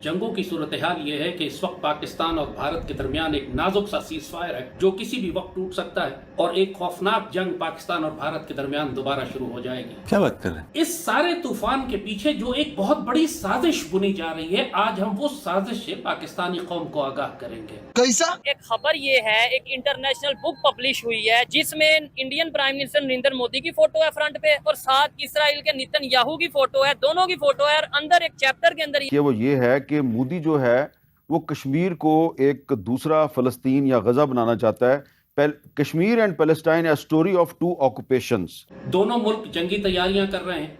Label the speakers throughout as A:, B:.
A: जंगों की सूरत हाल ये है कि इस वक्त पाकिस्तान और भारत के दरमियान एक नाजुक सा सीज़फायर है जो किसी भी वक्त टूट सकता है और एक खौफनाक जंग पाकिस्तान और भारत के दरमियान दोबारा शुरू हो जाएगी।
B: क्या बात कर रहे हैं?
A: इस सारे तूफान के पीछे जो एक बहुत बड़ी साजिश बुनी जा रही है, आज हम वो साजिश से पाकिस्तानी कौम को आगाह करेंगे।
C: कैसा?
D: एक खबर ये है, एक इंटरनेशनल बुक पब्लिश हुई है जिसमें Indian prime minister Narendra Modi की फोटो है फ्रंट पे और साथ इसराइल के नेतन्याहू की फोटो है, दोनों की फोटो है और अंदर एक चैप्टर के अंदर
B: वो ये है कि मोदी जो है वो कश्मीर को एक दूसरा फलस्तीन या गजा बनाना चाहता है। Kashmir and Palestine a story of two occupations.
A: दोनों मुल्क जंगी तैयारियां कर रहे हैं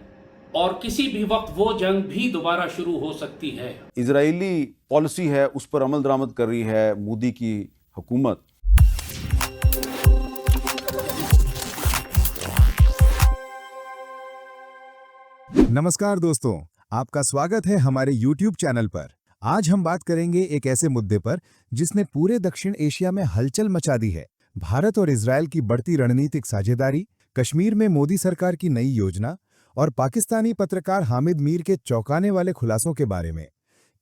A: और किसी भी वक्त वो जंग भी दोबारा शुरू हो सकती है।
B: इजरायली पॉलिसी है उस पर अमल दरामद कर रही है मोदी की हुकूमत।
E: नमस्कार दोस्तों, आपका स्वागत है हमारे YouTube चैनल पर। आज हम बात करेंगे एक ऐसे मुद्दे पर जिसने पूरे दक्षिण एशिया में हलचल मचा दी है। भारत और इजरायल की बढ़ती रणनीतिक साझेदारी, कश्मीर में मोदी सरकार की नई योजना और पाकिस्तानी पत्रकार हामिद मीर के चौंकाने वाले खुलासों के बारे में।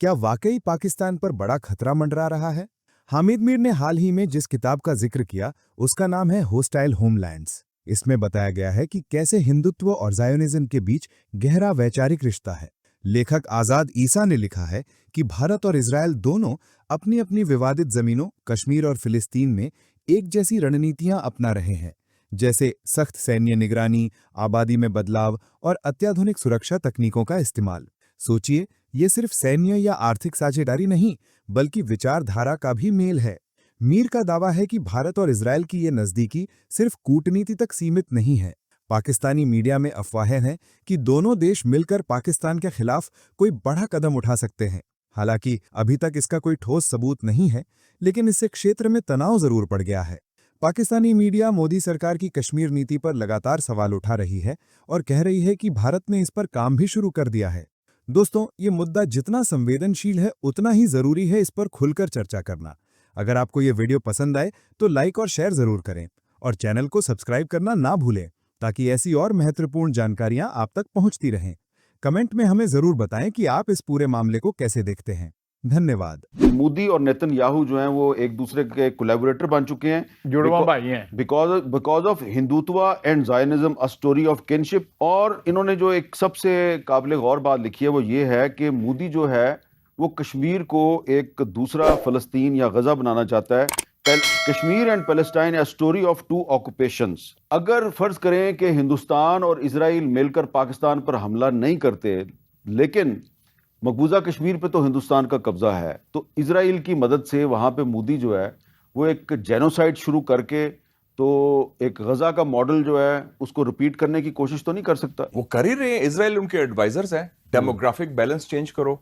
E: क्या वाकई पाकिस्तान पर बड़ा खतरा मंडरा रहा है? हामिद मीर ने हाल ही में जिस किताब का जिक्र किया उसका नाम है होस्टाइल होमलैंड्स। इसमें बताया गया है कि कैसे हिंदुत्व और ज़ायोनिज़्म के बीच गहरा वैचारिक रिश्ता है। लेखक आज़ाद ईसा ने लिखा है कि भारत और इजरायल दोनों अपनी अपनी विवादित जमीनों कश्मीर और फिलिस्तीन में एक जैसी रणनीतियां अपना रहे हैं, जैसे सख्त सैन्य निगरानी, आबादी में बदलाव और अत्याधुनिक सुरक्षा तकनीकों का इस्तेमाल। सोचिए, ये सिर्फ सैन्य या आर्थिक साझेदारी नहीं बल्कि विचारधारा का भी मेल है। मीर का दावा है कि भारत और इजरायल की ये नज़दीकी सिर्फ कूटनीति तक सीमित नहीं है। पाकिस्तानी मीडिया में अफवाहें हैं कि दोनों देश मिलकर पाकिस्तान के खिलाफ कोई बड़ा कदम उठा सकते हैं। हालांकि अभी तक इसका कोई ठोस सबूत नहीं है, लेकिन इससे क्षेत्र में तनाव जरूर पड़ गया है। पाकिस्तानी मीडिया मोदी सरकार की कश्मीर नीति पर लगातार सवाल उठा रही है और कह रही है कि भारत ने इस पर काम भी शुरू कर दिया है। दोस्तों, ये मुद्दा जितना संवेदनशील है उतना ही जरूरी है इस पर खुलकर चर्चा करना। अगर आपको ये वीडियो पसंद आए तो लाइक और शेयर जरूर करें और चैनल को सब्सक्राइब करना ना भूलें ताकि ऐसी और महत्वपूर्ण जानकारियां आप तक पहुंचती रहें। कमेंट में हमें जरूर बताएं कि आप इस पूरे मामले को कैसे देखते हैं। धन्यवाद।
B: मोदी और नेतन्याहू जो हैं वो एक दूसरे के कोलैबोरेटर बन चुके हैं,
F: जुड़वा भाई हैं,
B: because of Hindutva and Zionism a story of kinship. और इन्होंने जो एक सबसे काबिल गौर बात लिखी है वो ये है कि मोदी जो है वो कश्मीर को एक दूसरा फलस्तीन या गजा बनाना चाहता है। Kashmir and Palestine a story of two occupations. अगर फर्ज करें कि हिंदुस्तान और इजराइल मिलकर पाकिस्तान पर हमला नहीं करते, लेकिन मकबूजा कश्मीर पे तो हिंदुस्तान का कब्जा है, तो इजराइल की मदद से वहाँ पे मोदी जो है वो एक जेनोसाइड शुरू करके तो एक गजा का मॉडल जो है उसको रिपीट करने की कोशिश तो नहीं कर सकता।
F: वो कर ही रहे हैं। इजराइल उनके एडवाइजर्स हैं, डेमोग्राफिक बैलेंस चेंज करो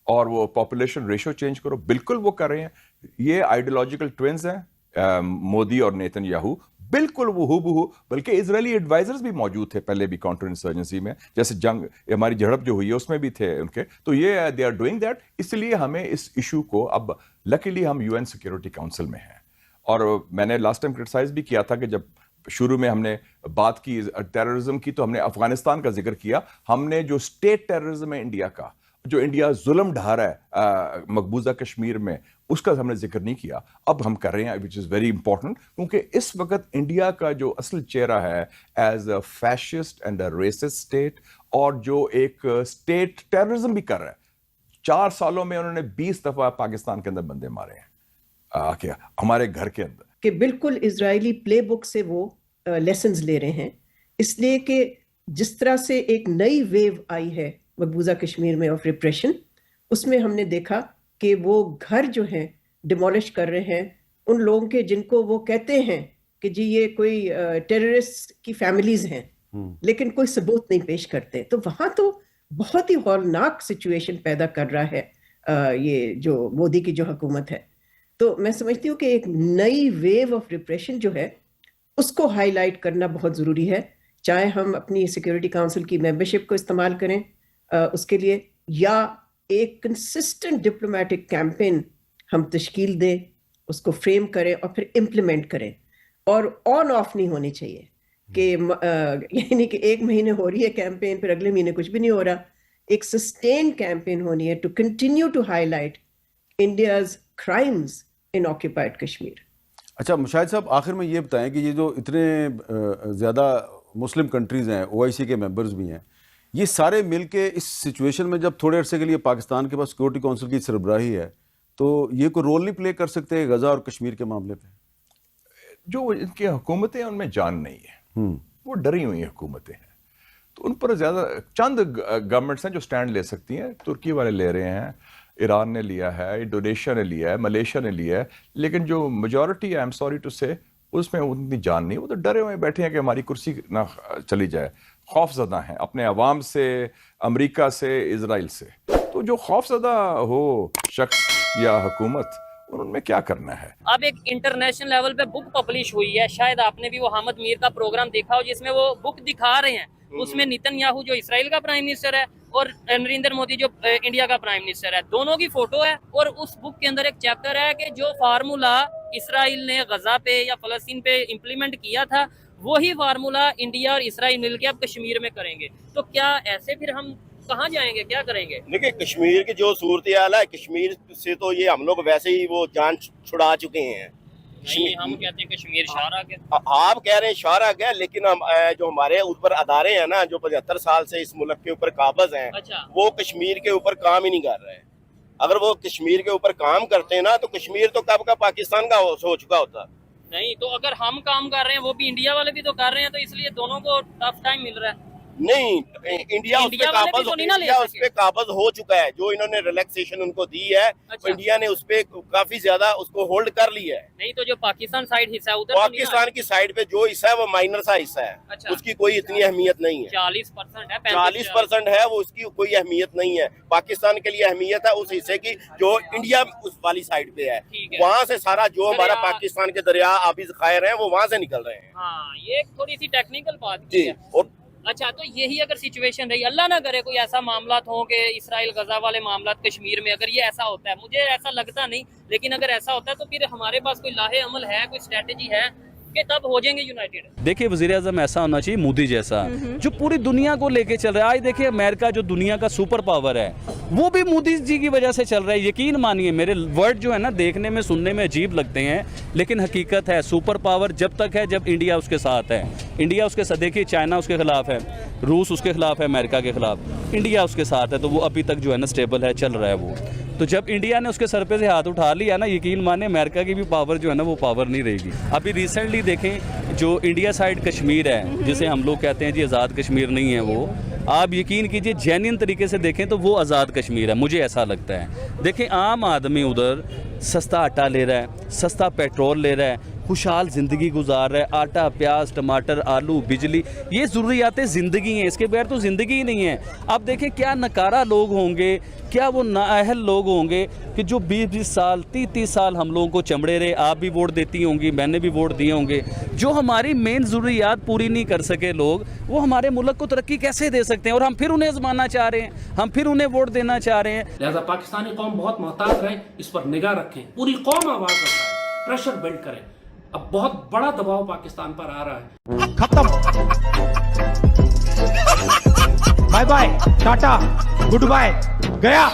F: और वो पॉपुलेशन रेशियो चेंज करो, बिल्कुल वो कर रहे हैं। ये आइडियोलॉजिकल ट्विंस हैं, मोदी और नेतन्याहू, बिल्कुल वो हूबहू। बल्कि इजरायली एडवाइजर्स भी मौजूद थे पहले भी काउंटर इंसर्जेंसी में, जैसे जंग हमारी झड़प जो हुई है उसमें भी थे उनके। तो ये दे आर डूइंग दैट। इसलिए हमें इस इशू को, अब लकीली हम यूएन सिक्योरिटी काउंसिल में हैं और मैंने लास्ट टाइम क्रिटिसाइज भी किया था कि जब शुरू में हमने बात की टेररिज्म की तो हमने अफगानिस्तान का जिक्र किया, हमने जो स्टेट टेररिज्म है इंडिया का, जो इंडिया जुल्म ढा रहा है मकबूजा कश्मीर में, उसका हमने जिक्र नहीं किया। अब हम कर रहे हैं, विच इज़ वेरी इंपॉर्टेंट, क्योंकि इस वक्त इंडिया का जो असल चेहरा है as a fascist and a racist state, और जो एक स्टेट टेररिज्म भी कर रहा है। 4 सालों में उन्होंने 20 दफा पाकिस्तान के अंदर बंदे मारे हैं, क्या हमारे घर के अंदर,
C: कि बिल्कुल इजरायली प्ले बुक से वो लेसन्स ले रहे हैं। इसलिए कि जिस तरह से एक नई वेव आई है मकबूजा कश्मीर में ऑफ रिप्रेशन, उसमें हमने देखा कि वो घर जो हैं डिमोलिश कर रहे हैं उन लोगों के जिनको वो कहते हैं कि जी ये कोई टेररिस्ट की फैमिलीज हैं, लेकिन कोई सबूत नहीं पेश करते। तो वहाँ तो बहुत ही हौलनाक सिचुएशन पैदा कर रहा है ये जो मोदी की जो हुकूमत है। तो मैं समझती हूँ कि एक नई वेव ऑफ रिप्रेशन जो है उसको हाईलाइट करना बहुत ज़रूरी है, चाहे हम अपनी सिक्योरिटी काउंसिल की मेंबरशिप को इस्तेमाल करें उसके लिए, या एक कंसिस्टेंट डिप्लोमेटिक कैंपेन हम तश्कील दें, उसको फ्रेम करें और फिर इम्प्लीमेंट करें। और ऑन ऑफ नहीं होनी चाहिए कि यानी कि एक महीने हो रही है कैंपेन फिर अगले महीने कुछ भी नहीं हो रहा। ایک سسٹین کیمپین ہونی ہے to continue to highlight India's crimes in occupied Kashmir.
B: اچھا مشاہد صاحب، آخر میں یہ بتائیں کہ یہ جو اتنے زیادہ مسلم کنٹریز ہیں، OIC کے ممبرز بھی ہیں، یہ سارے مل کے اس سچویشن میں جب تھوڑے عرصے کے لیے پاکستان کے پاس سیکورٹی کونسل کی سربراہی ہے، تو یہ کوئی رول نہیں پلے کر سکتے غزہ اور کشمیر کے معاملے پہ؟
F: جو ان کی حکومتیں ان میں جان نہیں ہے، وہ ڈری ہوئی حکومتیں ہیں، تو ان پر زیادہ چند گورنمنٹس ہیں جو سٹینڈ لے سکتی ہیں. ترکی والے لے رہے ہیں، ایران نے لیا ہے، انڈونیشیا نے لیا ہے، ملیشیا نے لیا ہے، لیکن جو میجورٹی ہے، آئی ایم سوری ٹو سے، اس میں اتنی جان نہیں. وہ تو ڈرے ہوئے بیٹھے ہیں کہ ہماری کرسی نہ چلی جائے، خوف زدہ ہیں اپنے عوام سے، امریکہ سے، اسرائیل سے. تو جو خوف زدہ ہو شخص یا حکومت، ان میں کیا کرنا ہے؟
D: اب ایک انٹرنیشنل لیول پہ بک پبلش ہوئی ہے، شاید آپ نے بھی وہ حامد میر کا پروگرام دیکھا ہو، جس میں وہ بک دکھا رہے ہیں. اس میں نیتن یاہو جو اسرائیل کا پرائم منسٹر ہے اور نریندر مودی جو انڈیا کا پرائم منسٹر ہے، دونوں کی فوٹو ہے. اور اس بک کے اندر ایک چیپٹر ہے کہ جو فارمولا اسرائیل نے غزہ پہ یا فلسطین پہ امپلیمنٹ کیا تھا، وہی فارمولا انڈیا اور اسرائیل مل کے اب کشمیر میں کریں گے. تو کیا ایسے پھر ہم کہاں جائیں گے، کیا کریں گے؟
G: دیکھیں کشمیر کی جو صورتحال ہے، کشمیر سے تو یہ ہم لوگ ویسے ہی وہ جان چھڑا چکے ہیں.
D: نہیں، ہم کہتے ہیں کشمیر شاہراہ کے.
G: آپ کہہ رہے ہیں شاہراہ کے، لیکن ہم جو ہمارے اوپر ادارے ہیں نا، جو 75 سال سے اس ملک کے اوپر قابض ہیں، وہ کشمیر کے اوپر کام ہی نہیں کر رہے. اگر وہ کشمیر کے اوپر کام کرتے نا تو کشمیر تو کب کا پاکستان کا ہو چکا ہوتا.
D: نہیں تو اگر ہم کام کر رہے ہیں، وہ بھی انڈیا والے بھی تو کر رہے ہیں، تو اس لیے دونوں کو ٹف ٹائم مل رہا ہے.
G: نہیں، انڈیا اس پہ قابض ہو چکا ہے. جو انہوں نے ریلیکسیشن ان کو دی ہے، انڈیا نے اس پہ کافی زیادہ اس کو ہولڈ کر لیا ہے.
D: نہیں تو جو پاکستان سائڈ حصہ ہے،
G: پاکستان کی سائڈ پہ جو حصہ ہے وہ مائنر سا حصہ ہے، اس کی کوئی اتنی اہمیت نہیں ہے. 40% ہے، وہ اس کی کوئی اہمیت نہیں ہے. پاکستان کے لیے اہمیت ہے اس حصے کی جو انڈیا اس والی سائڈ پہ ہے. وہاں سے سارا جو ہمارا پاکستان کے دریا آبی ذخائر ہیں وہ وہاں سے نکل رہے ہیں.
D: ہاں، یہ تھوڑی سی ٹیکنیکل بات ہے. اچھا، تو یہی اگر سچویشن رہی، اللہ نہ کرے کوئی ایسا معاملات ہوں کہ اسرائیل غزہ والے معاملات کشمیر میں، اگر یہ ایسا ہوتا ہے، مجھے ایسا لگتا نہیں، لیکن اگر ایسا ہوتا ہے تو پھر ہمارے پاس کوئی لاہے عمل ہے، کوئی اسٹریٹجی ہے کہ تب ہو جائیں گے یونائٹڈ.
H: دیکھیں وزیر اعظم ایسا ہونا چاہیے مودی جیسا جو پوری دنیا کو لے کے چل رہا ہے. آج دیکھیں امریکہ جو دنیا کا سپر پاور ہے، وہ بھی مودی جی کی وجہ سے چل رہا ہے. یقین مانیے، میرے ورڈ جو ہے نا دیکھنے میں سننے میں عجیب لگتے ہیں، لیکن حقیقت ہے سپر پاور جب تک ہے جب انڈیا اس کے ساتھ ہے. انڈیا اس کے ساتھ، دیکھیے چائنا اس کے خلاف ہے، روس اس کے خلاف ہے، امریکہ کے خلاف، انڈیا اس کے ساتھ ہے، تو وہ ابھی تک جو ہے نا اسٹیبل ہے، چل رہا ہے وہ. تو جب انڈیا نے اس کے سر پہ سے ہاتھ اٹھا لیا نا، یقین مانے امریکہ کی بھی پاور جو ہے نا وہ پاور نہیں رہے گی. ابھی ریسنٹلی دیکھیں جو انڈیا سائڈ کشمیر ہے، جسے ہم لوگ کہتے ہیں جی آزاد کشمیر نہیں ہے، وہ آپ یقین کیجئے جینین طریقے سے دیکھیں تو وہ آزاد کشمیر ہے، مجھے ایسا لگتا ہے. دیکھیں عام آدمی ادھر سستا آٹا لے رہا ہے، سستا پیٹرول لے رہا ہے، خوشحال زندگی گزار رہا ہے. آٹا، پیاز، ٹماٹر، آلو، بجلی، یہ ضروریات زندگی ہیں، اس کے بغیر تو زندگی ہی نہیں ہے. اب دیکھیں کیا نکارہ لوگ ہوں گے، کیا وہ نااہل لوگ ہوں گے کہ جو 20 سال 30 سال ہم لوگوں کو چمڑے رہے. آپ بھی ووٹ دیتی ہوں گی، میں نے بھی ووٹ دیے ہوں گے. جو ہماری مین ضروریات پوری نہیں کر سکے لوگ، وہ ہمارے ملک کو ترقی کیسے دے سکتے ہیں؟ اور ہم پھر انہیں آزمانا چاہ رہے ہیں، ہم پھر انہیں ووٹ دینا چاہ رہے ہیں.
A: لہذا پاکستانی قوم بہت محتاط رہے، اس پر نگاہ رکھیں، پوری قوم آواز اٹھائے، پریشر بلڈ کریں. اب بہت بڑا دباؤ پاکستان پر آ رہا ہے.
I: ختم، bye bye, tata, goodbye, گیا.